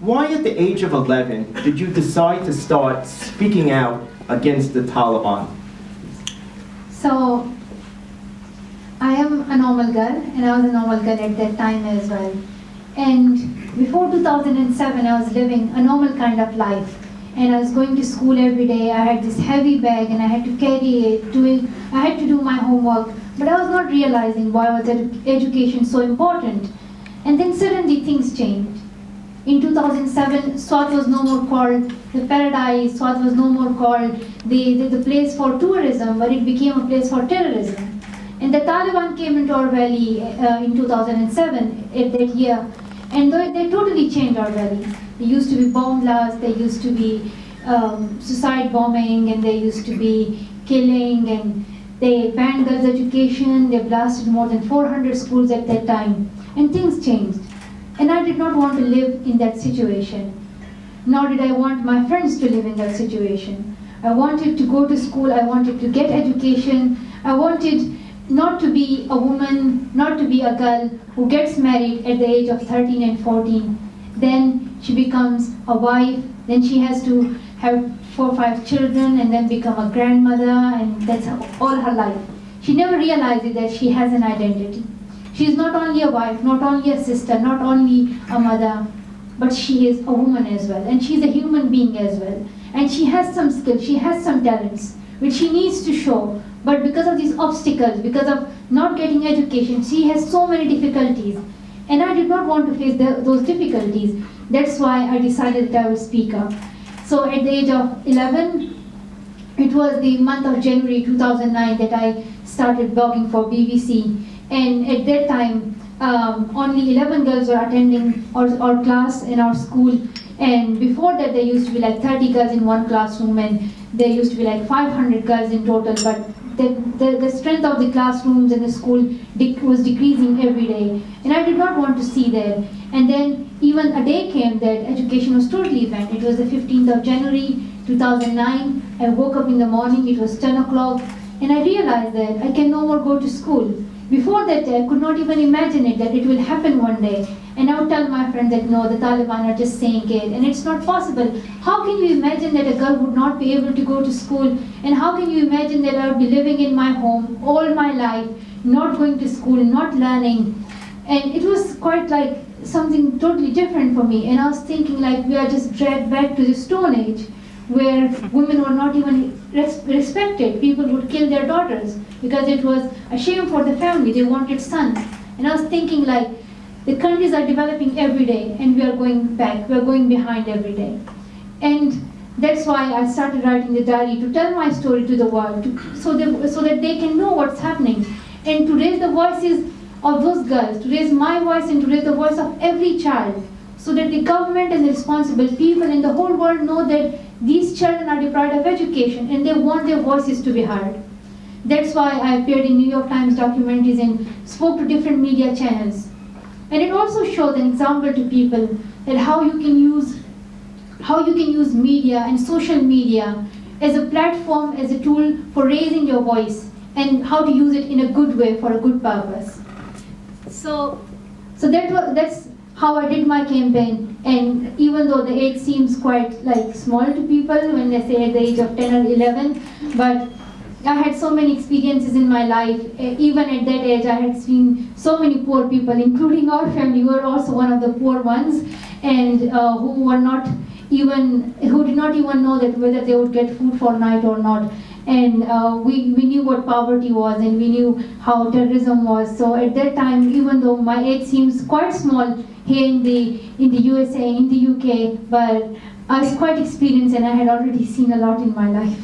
why at the age of 11 did you decide to start speaking out against the Taliban? So, I am a normal girl, and I was a normal girl at that time as well. And before 2007, I was living a normal kind of life. And I was going to school every day. I had this heavy bag, and I had to carry it. I had to do my homework. But I was not realizing why was education so important. And then suddenly things changed. In 2007, Swat was no more called the paradise. Swat was no more called the place for tourism, but it became a place for terrorism. And the Taliban came into our valley in 2007, at that year, and they totally changed our valley. There used to be bomb blasts, there used to be suicide bombing, and there used to be killing, and they banned girls' education, they blasted more than 400 schools at that time, and things changed. And I did not want to live in that situation, nor did I want my friends to live in that situation. I wanted to go to school, I wanted to get education, I wanted not to be a woman, not to be a girl who gets married at the age of 13 and 14. Then she becomes a wife, then she has to have 4 or 5 children and then become a grandmother, and that's all her life. She never realizes that she has an identity. She is not only a wife, not only a sister, not only a mother, but she is a woman as well, and she is a human being as well. And she has some skills, she has some talents, which she needs to show. But because of these obstacles, because of not getting education, she has so many difficulties. And I did not want to face those difficulties. That's why I decided that I would speak up. So at the age of 11, it was the month of January 2009 that I started blogging for BBC. And at that time, only 11 girls were attending our class in our school. And before that, there used to be like 30 girls in one classroom, and there used to be like 500 girls in total. But the strength of the classrooms in the school was decreasing every day, and I did not want to see that. And then even a day came that education was totally banned. It was the 15th of January 2009. I woke up in the morning, it was 10 o'clock, and I realized that I can no more go to school. Before that, I could not even imagine it, that it will happen one day. And I would tell my friends that no, the Taliban are just saying it, and it's not possible. How can you imagine that a girl would not be able to go to school? And how can you imagine that I would be living in my home all my life, not going to school, not learning? And it was quite like something totally different for me. And I was thinking like we are just dragged back to the Stone Age, where women were not even respected. People would kill their daughters because it was a shame for the family. They wanted sons. And I was thinking like, the countries are developing every day, and we are going back, we are going behind every day. And that's why I started writing the diary, to tell my story to the world, so that they can know what's happening. And to raise the voices of those girls, to raise my voice and to raise the voice of every child, so that the government and the responsible people in the whole world know that these children are deprived of education and they want their voices to be heard. That's why I appeared in New York Times documentaries and spoke to different media channels. And it also shows an example to people that how you can use media and social media as a platform, as a tool for raising your voice, and how to use it in a good way for a good purpose. So that's how I did my campaign. And even though the age seems quite like small to people when they say at the age of 10 or 11, but I had so many experiences in my life. Even at that age, I had seen so many poor people, including our family. We were also one of the poor ones, and who did not even know that whether they would get food for night or not. And we knew what poverty was, and we knew how terrorism was. So at that time, even though my age seems quite small here in the USA, in the UK, but I was quite experienced, and I had already seen a lot in my life.